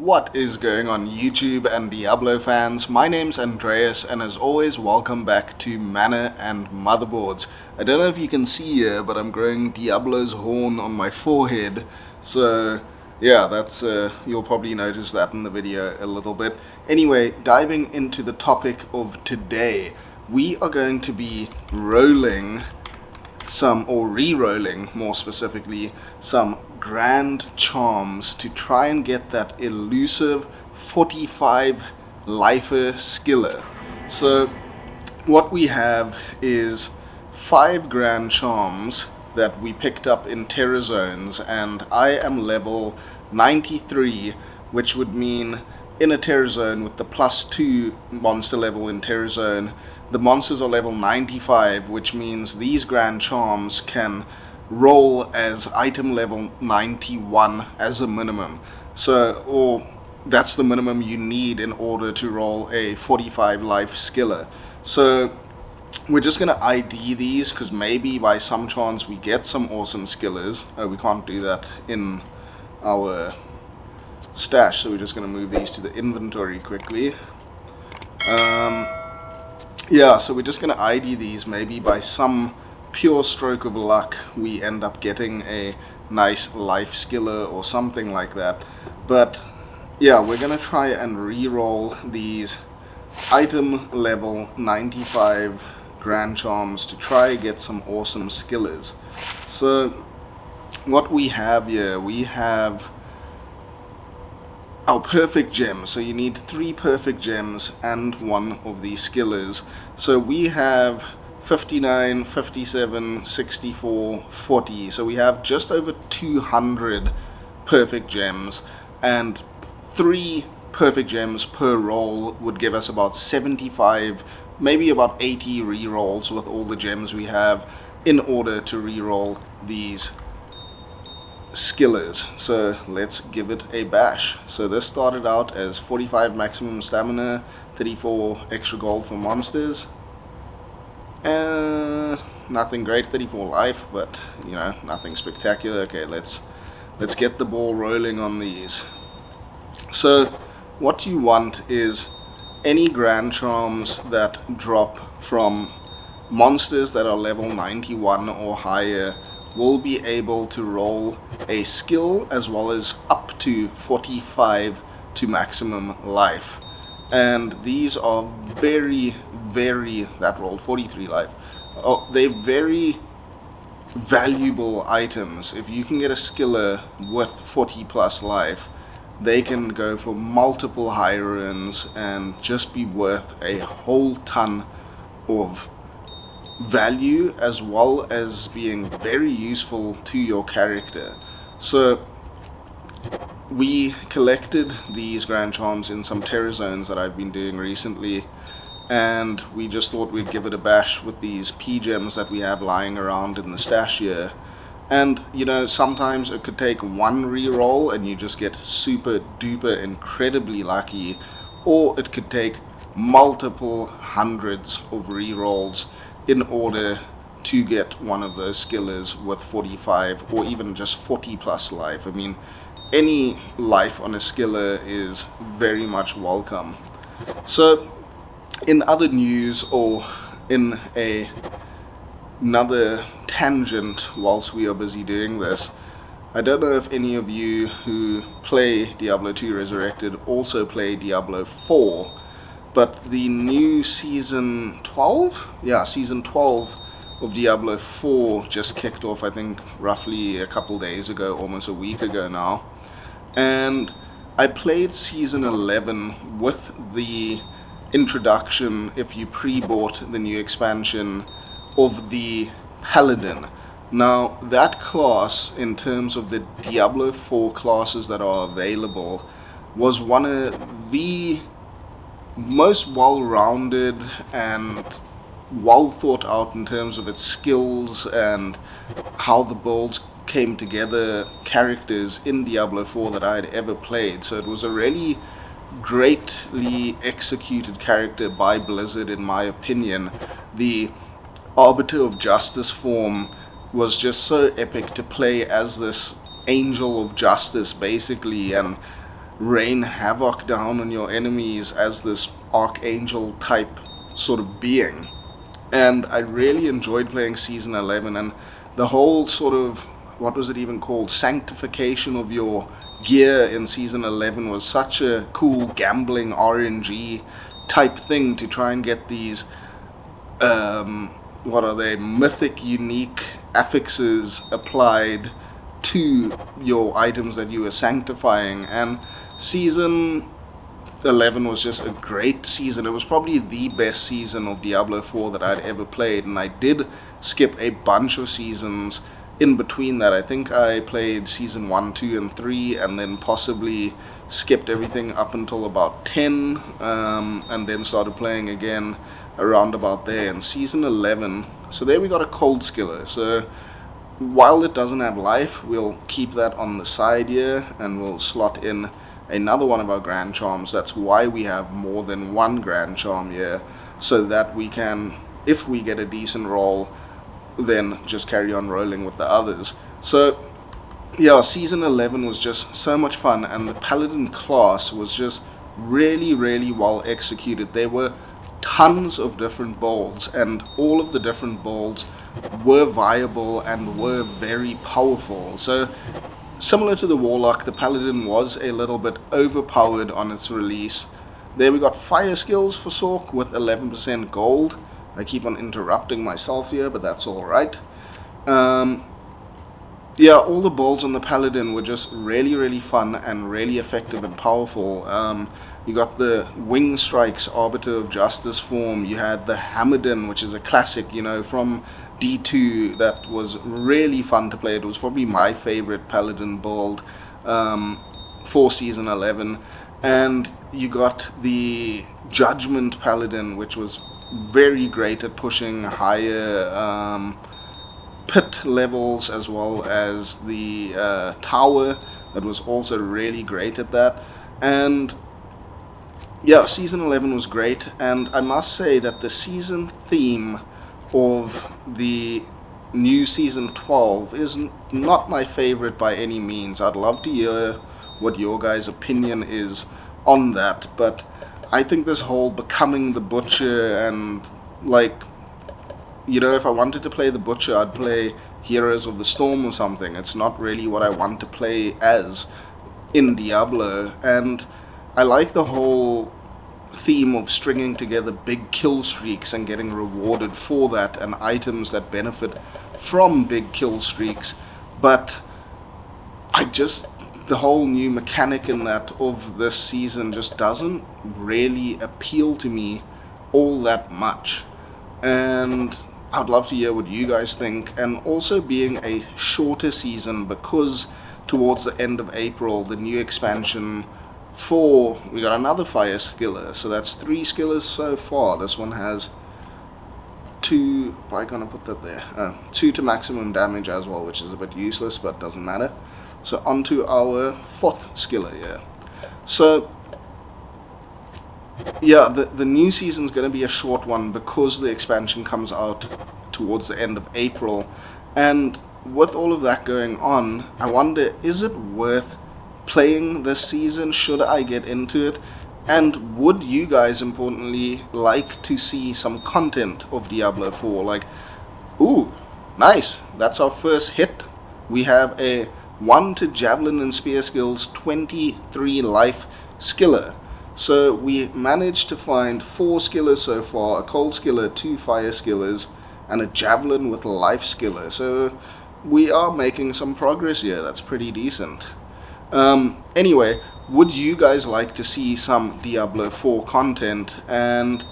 What is going on YouTube and Diablo fans? My name's Andreas, and as always, welcome back to Mana and Motherboards. I don't know if you can see here, but I'm growing Diablo's horn on my forehead, so yeah, that's you'll probably notice that in the video a little bit. Anyway, diving into the topic of today, we are going to be rolling re-rolling more specifically, some grand charms to try and get that elusive 45 lifer skiller. So what we have is 5 grand charms that we picked up in Terror Zones, and I am level 93, which would mean in a Terror Zone with the +2 monster level in Terror Zone, the monsters are level 95, which means these grand charms can roll as item level 91 as a minimum. Or that's the minimum you need in order to roll a 45 life skiller. So we're just going to ID these, because maybe by some chance we get some awesome skillers. We can't do that in our stash, so we're just going to move these to the inventory quickly. Yeah, so we're just going to ID these. Maybe by some pure stroke of luck we end up getting a nice life skiller or something like that. But yeah, we're going to try and re-roll these item level 95 grand charms to try get some awesome skillers. So what we have here, we have our perfect gems. So you need 3 perfect gems and 1 of these skillers. So we have 59, 57, 64, 40. So we have just over 200 perfect gems, and 3 perfect gems per roll would give us about 75, maybe about 80 re-rolls with all the gems we have in order to re-roll these skillers. So let's give it a bash. So this started out as 45 maximum stamina, 34 extra gold for monsters, nothing great, 34 life, but you know, nothing spectacular. Okay, let's get the ball rolling on these. So what you want is any grand charms that drop from monsters that are level 91 or higher will be able to roll a skill as well as up to 45 to maximum life. And these are very, that rolled 43 life. Oh, they're very valuable items. If you can get a skiller with 40 plus life, they can go for multiple high runs and just be worth a whole ton of value, as well as being very useful to your character. So we collected these grand charms in some Terror Zones that I've been doing recently, and we just thought we'd give it a bash with these P-gems that we have lying around in the stash here. And you know, sometimes it could take 1 re-roll and you just get super duper incredibly lucky, or it could take multiple hundreds of re-rolls in order to get one of those skillers with 45 or even just 40 plus life. I mean, any life on a skiller is very much welcome. So in other news, or in another tangent whilst we are busy doing this, I don't know if any of you who play Diablo 2 Resurrected also play Diablo 4, but the new season 12? Yeah, season 12 of Diablo 4 just kicked off, I think, roughly a couple days ago, almost a week ago now. And I played season 11 with the introduction, if you pre-bought the new expansion, of the Paladin. Now, that class, in terms of the Diablo 4 classes that are available, was one of the most well-rounded and well thought out in terms of its skills and how the builds came together characters in Diablo 4 that I had ever played. So it was a really greatly executed character by Blizzard, in my opinion. The Arbiter of Justice form was just so epic to play as this angel of justice, basically, and rain havoc down on your enemies as this archangel type sort of being. And I really enjoyed playing Season 11, and the whole sort of, what was it even called, sanctification of your gear in Season 11 was such a cool gambling RNG type thing to try and get these, what are they, mythic unique affixes applied to your items that you were sanctifying. And Season 11 was just a great season. It was probably the best season of Diablo 4 that I'd ever played, and I did skip a bunch of seasons in between that. I think I played Season 1, 2, and 3, and then possibly skipped everything up until about 10, and then started playing again around about there in Season 11. So there we got a cold skiller. So while it doesn't have life, we'll keep that on the side here, and we'll slot in another one of our Grand Charms. That's why we have more than one Grand Charm here, so that we can, if we get a decent roll, then just carry on rolling with the others. So yeah, Season 11 was just so much fun, and the Paladin class was just really, really well executed. There were tons of different builds, and all of the different builds were viable and were very powerful. So similar to the Warlock, the Paladin was a little bit overpowered on its release. There we got fire skills for Sork with 11% gold. I keep on interrupting myself here, but that's alright. Yeah, all the builds on the Paladin were just really, really fun and really effective and powerful. You got the Wing Strikes Arbiter of Justice form. You had the Hammerdin, which is a classic, you know, from D2 that was really fun to play. It was probably my favorite Paladin build for Season 11. And you got the Judgment Paladin, which was very great at pushing higher pit levels, as well as the tower that was also really great at that. And yeah, Season 11 was great, and I must say that the season theme of the new Season 12 is not my favorite by any means. I'd love to hear what your guys' opinion is on that, but I think this whole becoming the Butcher, and like, you know, if I wanted to play the Butcher, I'd play Heroes of the Storm or something. It's not really what I want to play as in Diablo, and I like the whole theme of stringing together big kill streaks and getting rewarded for that, and items that benefit from big kill streaks, but the whole new mechanic in that of this season just doesn't really appeal to me all that much. And I'd love to hear what you guys think, and also being a shorter season, because towards the end of April, the new expansion we got another fire skiller, so that's 3 skillers so far. This one has 2, why can't I put that there? 2 to maximum damage as well, which is a bit useless, but doesn't matter. So onto our 4th skiller here. So yeah, the new season's going to be a short one because the expansion comes out towards the end of April, and with all of that going on, I wonder, is it worth playing this season? Should I get into it? And would you guys, importantly, like to see some content of Diablo 4? Like, ooh, nice, that's our first hit. We have a 1 to Javelin and Spear skills, 23 life skiller. So we managed to find 4 skillers so far, a cold skiller, 2 fire skillers, and a Javelin with life skiller. So we are making some progress here. That's pretty decent. Anyway, would you guys like to see some Diablo 4 content? And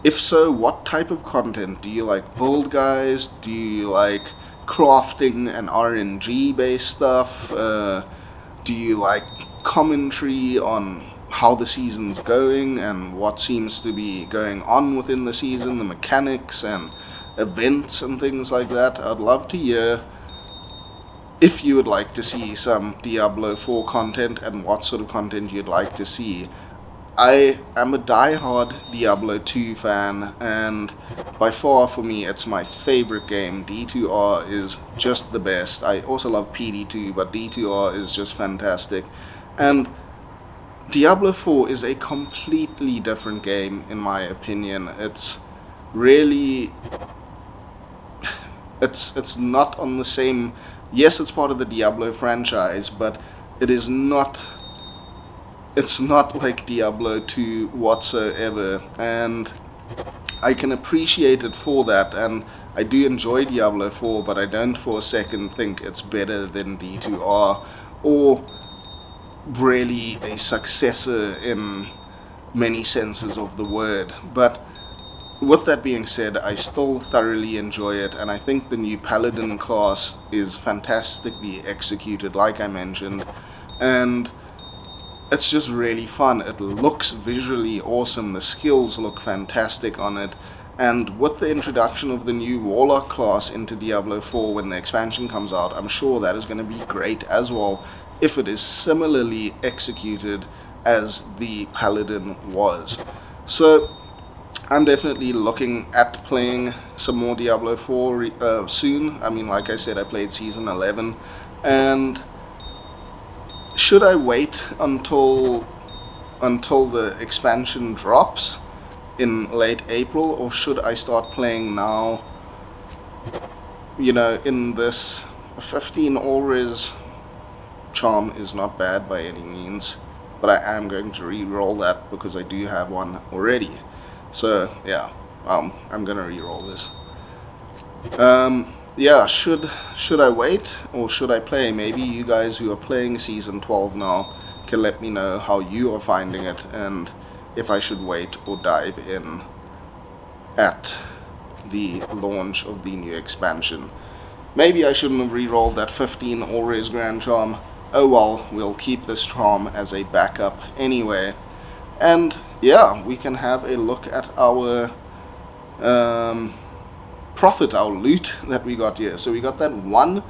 if so, what type of content? Do you like build guys? Do you like crafting and RNG based stuff? Do you like commentary on how the season's going and what seems to be going on within the season, the mechanics and events and things like that? I'd love to hear if you would like to see some Diablo 4 content and what sort of content you'd like to see. I am a die-hard Diablo 2 fan, and by far for me it's my favorite game. D2R is just the best. I also love PD2, but D2R is just fantastic. And Diablo 4 is a completely different game in my opinion. It's really, it's not on the same, yes, it's part of the Diablo franchise, but it is not, it's not like Diablo 2 whatsoever, and I can appreciate it for that, and I do enjoy Diablo 4, but I don't for a second think it's better than D2R, or really a successor in many senses of the word. But with that being said, I still thoroughly enjoy it, and I think the new Paladin class is fantastically executed, like I mentioned, and it's just really fun. It looks visually awesome, the skills look fantastic on it, and with the introduction of the new Warlock class into Diablo 4 when the expansion comes out, I'm sure that is going to be great as well, if it is similarly executed as the Paladin was. So I'm definitely looking at playing some more Diablo 4 soon. I mean, like I said, I played Season 11, and should I wait until the expansion drops in late April, or should I start playing now, you know, in this 15 all-res Charrm is not bad by any means, but I am going to re-roll that because I do have one already. So yeah, I'm gonna re-roll this. Yeah, should I wait or should I play? Maybe you guys who are playing Season 12 now can let me know how you are finding it, and if I should wait or dive in at the launch of the new expansion. Maybe I shouldn't have re-rolled that 15 all-res Grand Charrm. Oh well, we'll keep this Charrm as a backup anyway. And yeah, we can have a look at our profit, our loot that we got here. So we got that 1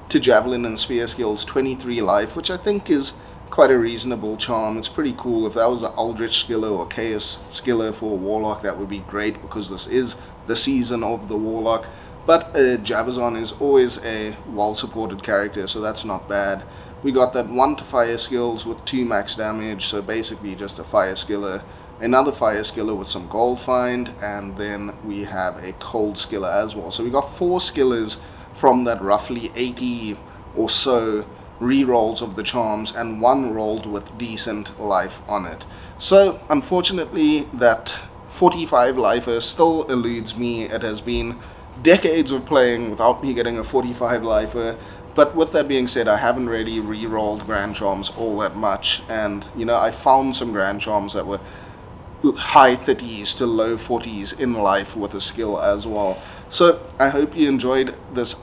to Javelin and Spear skills, 23 life, which I think is quite a reasonable Charrm. It's pretty cool. If that was an Aldrich skiller or Chaos skiller for a Warlock, that would be great, because this is the season of the Warlock. But Javazon is always a well-supported character, so that's not bad. We got that 1 to fire skills with 2 max damage, so basically just a fire skiller, another fire skiller with some gold find, and then we have a cold skiller as well. So we got 4 skillers from that roughly 80 or so rerolls of the charms, and 1 rolled with decent life on it. So unfortunately that 45 lifer still eludes me. It has been decades of playing without me getting a 45 lifer. But with that being said, I haven't really re-rolled Grand Charms all that much, and you know, I found some Grand Charms that were high 30s to low 40s in life with a skill as well. So I hope you enjoyed this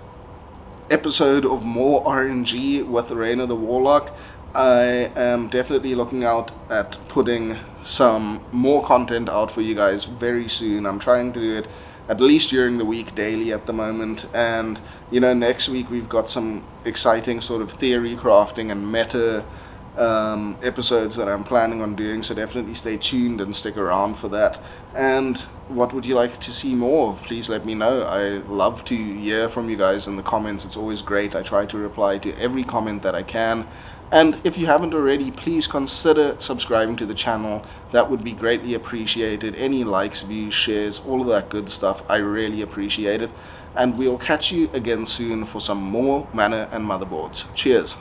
episode of more RNG with Reina the Warlock. I am definitely looking out at putting some more content out for you guys very soon. I'm trying to do it at least during the week daily at the moment, and you know, next week we've got some exciting sort of theory crafting and meta episodes that I'm planning on doing, so definitely stay tuned and stick around for that. And what would you like to see more of? Please let me know. I love to hear from you guys in the comments. It's always great. I try to reply to every comment that I can. And if you haven't already, please consider subscribing to the channel. That would be greatly appreciated. Any likes, views, shares, all of that good stuff, I really appreciate it. And we'll catch you again soon for some more Mana and Motherboards. Cheers.